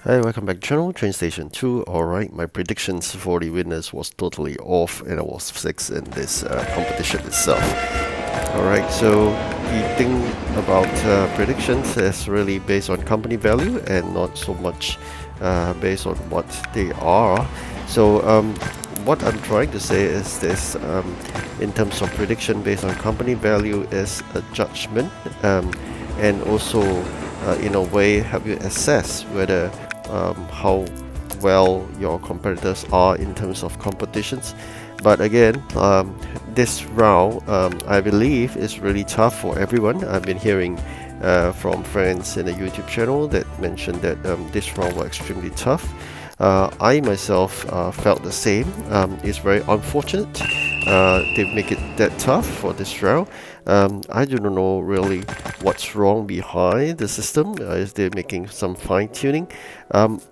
Hi, welcome back to channel TrainStation 2. Alright, my predictions for the winners was totally off and I was 6 in this competition itself. Alright, so the thing about predictions is really based on company value and not so much based on what they are. So what I'm trying to say is this, in terms of prediction based on company value is a judgment, and also in a way help you assess whether how well your competitors are in terms of competitions. But again, this round I believe is really tough for everyone. I've been hearing from friends in the YouTube channel that mentioned that this round was extremely tough. I myself felt the same. It's very unfortunate they make it that tough for this round. I do not know really what's wrong behind the system. Is they making some fine tuning?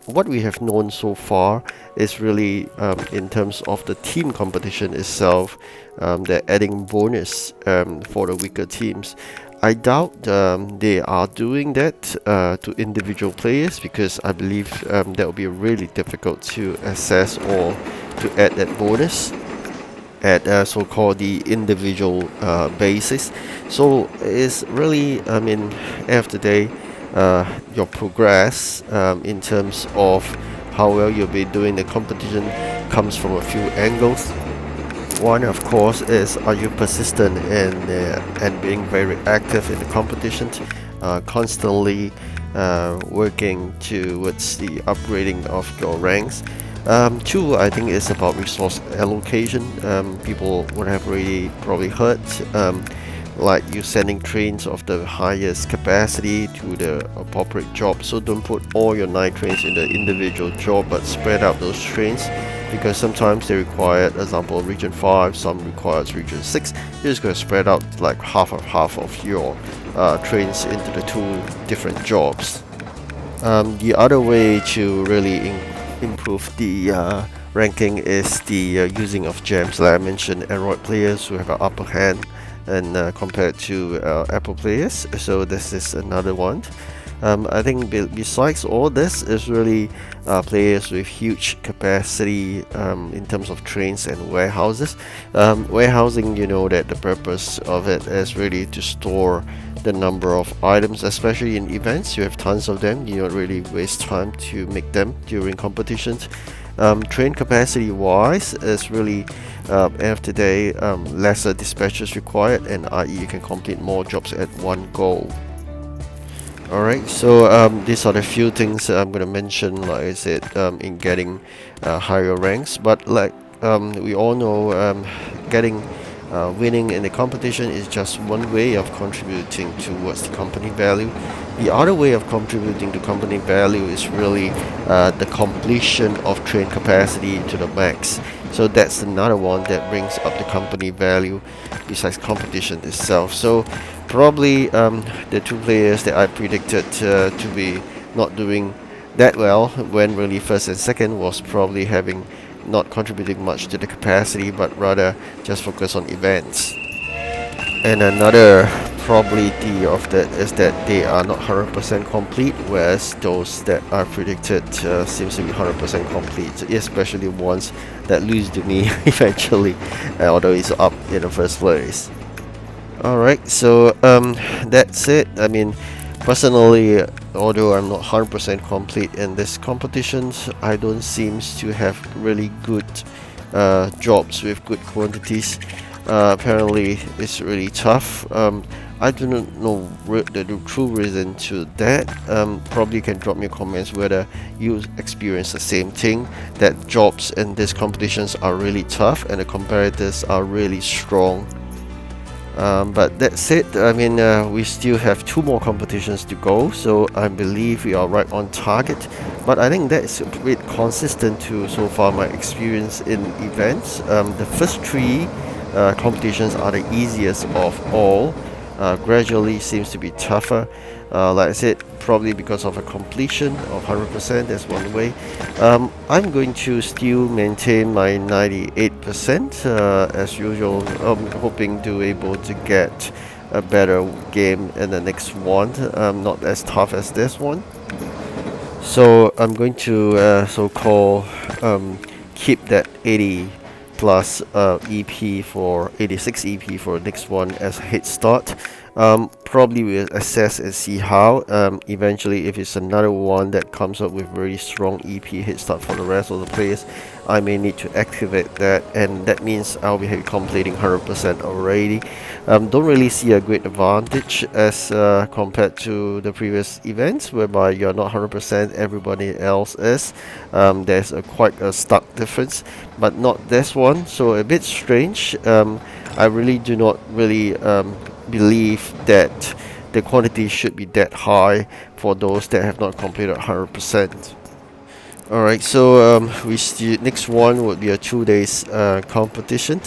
What we have known so far is really in terms of the team competition itself, they're adding bonus for the weaker teams. I doubt they are doing that to individual players because I believe that will be really difficult to assess or to add that bonus at so-called the individual basis. So it's really, I mean, end of the day, your progress in terms of how well you'll be doing the competition comes from a few angles. One, of course, is are you persistent and being very active in the competition, constantly working towards the upgrading of your ranks. Two, I think, is about resource allocation. People would have really probably heard, like you sending trains of the highest capacity to the appropriate job. So don't put all your 9 trains in the individual job, but spread out those trains because sometimes they require, example, region 5, some requires region 6. You're just going to spread out like half of your trains into the 2 different jobs. The other way to really improve the ranking is the using of gems. Like I mentioned, Android players who have an upper hand and compared to Apple players. So this is another one. I think besides all this is really players with huge capacity in terms of trains and warehouses. Warehousing, you know that the purpose of it is really to store the number of items, especially in events. You have tons of them. You don't really waste time to make them during competitions. Train capacity wise is really end of the day lesser dispatches required, and i.e. you can complete more jobs at one go. Alright, so these are the few things I'm going to mention, like I said, in getting higher ranks. But like we all know, getting winning in the competition is just one way of contributing towards the company value. The other way of contributing to company value is really the completion of train capacity to the max. So that's another one that brings up the company value besides competition itself. So probably the 2 players that I predicted to be not doing that well when really first and second was probably having not contributing much to the capacity, but rather just focus on events. And another probability of that is that they are not 100% complete, whereas those that are predicted seems to be 100% complete, especially ones that lose to me eventually, although it's up in the first place. Alright, so that's it. I mean, personally, although I'm not 100% complete in this competitions, I don't seem to have really good jobs with good quantities. Apparently, it's really tough. I do not know the true reason to that. Probably you can drop me comments whether you experience the same thing, that jobs in these competitions are really tough and the competitors are really strong. But that's it. I mean, we still have 2 more competitions to go, so I believe we are right on target. But I think that is a bit consistent to so far my experience in events. The first 3 competitions are the easiest of all. Gradually seems to be tougher. Like I said, probably because of a completion of 100%, that's one way. I'm going to still maintain my 98% as usual. I'm hoping to able to get a better game in the next one, not as tough as this one. So I'm going to so-called keep that 80 plus EP for 86 EP for next one as a head start. Probably we'll assess and see how. Eventually, if it's another one that comes up with very strong EP head start for the rest of the players, I may need to activate that, and that means I'll be completing 100% already. Don't really see a great advantage as compared to the previous events, whereby you're not 100%, everybody else is. There's a quite a stark difference, but not this one, so a bit strange. I really do not really believe that the quantity should be that high for those that have not completed 100%. Alright, so next one would be a 2 days competition.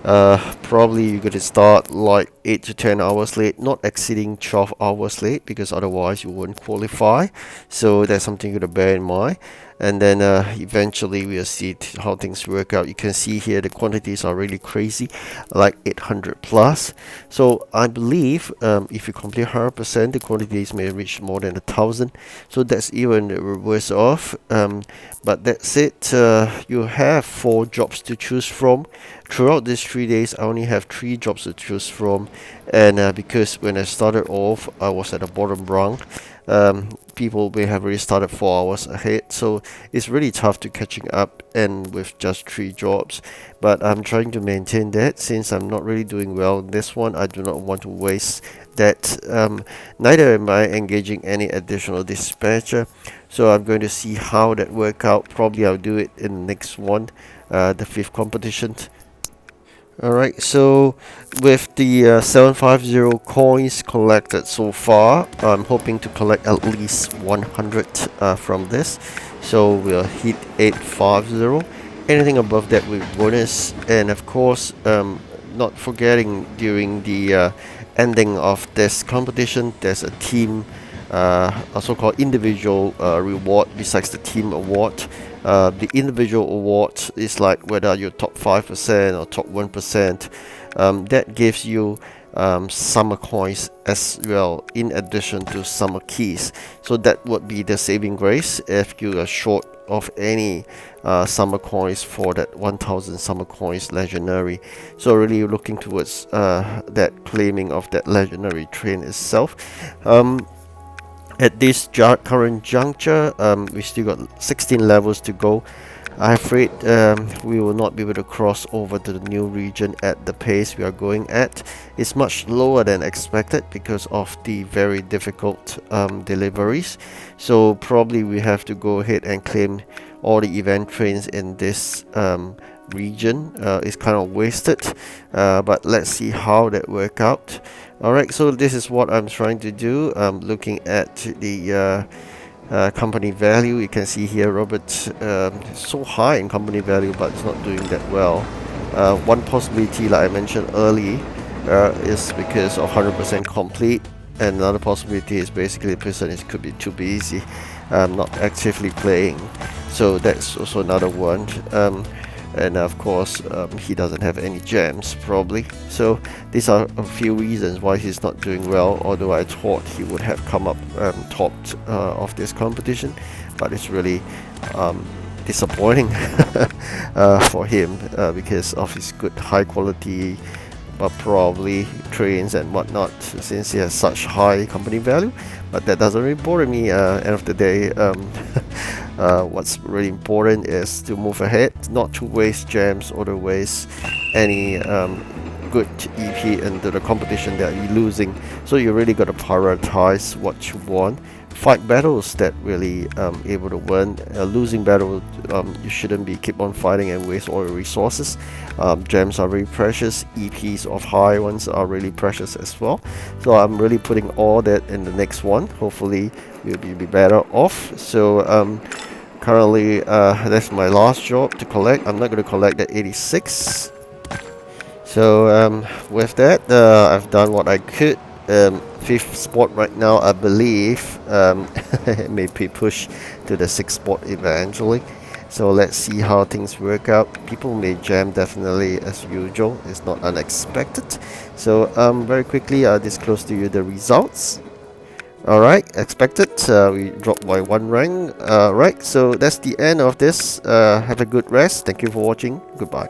Probably you're going to start like 8 to 10 hours late, not exceeding 12 hours late, because otherwise you won't qualify. So that's something you got to bear in mind. And then eventually we'll see how things work out. You can see here the quantities are really crazy, like 800 plus. So I believe if you complete 100%, the quantities may reach more than 1,000. So that's even worse off. But that's it. You have 4 jobs to choose from. Throughout these 3 days, I only have 3 jobs to choose from, and because when I started off, I was at the bottom rung. People may have already started 4 hours ahead, so it's really tough to catching up and with just 3 jobs. But I'm trying to maintain that since I'm not really doing well in this one. I do not want to waste that. Neither am I engaging any additional dispatcher, so I'm going to see how that work out. Probably I'll do it in the next one, the 5th competition. Alright, so with the 750 coins collected so far, I'm hoping to collect at least 100 from this. So we'll hit 850. Anything above that with bonus, and of course, not forgetting during the ending of this competition, there's a team, a so-called individual reward besides the team award. The individual award is like whether you're top 5% or top 1%. That gives you summer coins as well, in addition to summer keys. So that would be the saving grace if you are short of any summer coins for that 1000 summer coins legendary. So really looking towards that claiming of that legendary train itself. At this current juncture, we still got 16 levels to go. I'm afraid we will not be able to cross over to the new region at the pace we are going at. It's much lower than expected because of the very difficult deliveries. So probably we have to go ahead and claim all the event trains in this region. It's kind of wasted, but let's see how that work out. Alright, so this is what I'm trying to do. Looking at the company value, you can see here Robert so high in company value, but it's not doing that well. One possibility, like I mentioned early, is because of 100% complete, and another possibility is basically the person could be too busy, not actively playing. So that's also another one. And of course he doesn't have any gems probably. So these are a few reasons why he's not doing well, although I thought he would have come up top of this competition, but it's really disappointing for him because of his good high quality but probably trains and whatnot, since he has such high company value. But that doesn't really bother me. End of the day, what's really important is to move ahead, not to waste gems or to waste any good EP into the competition that you're losing. So you really got to prioritize what you want. Fight battles that really able to win. Losing battle, you shouldn't be keep on fighting and waste all your resources. Gems are very precious. EPs of high ones are really precious as well. So I'm really putting all that in the next one. Hopefully we'll be better off. So currently that's my last job to collect. I'm not going to collect that 86. So with that, I've done what I could. 5th spot right now, I believe. It may be pushed to the 6th spot eventually. So let's see how things work out. People may jam definitely as usual. It's not unexpected. So very quickly, I'll disclose to you the results. Alright, expected. We dropped by 1 rank. Right, so that's the end of this. Have a good rest. Thank you for watching. Goodbye.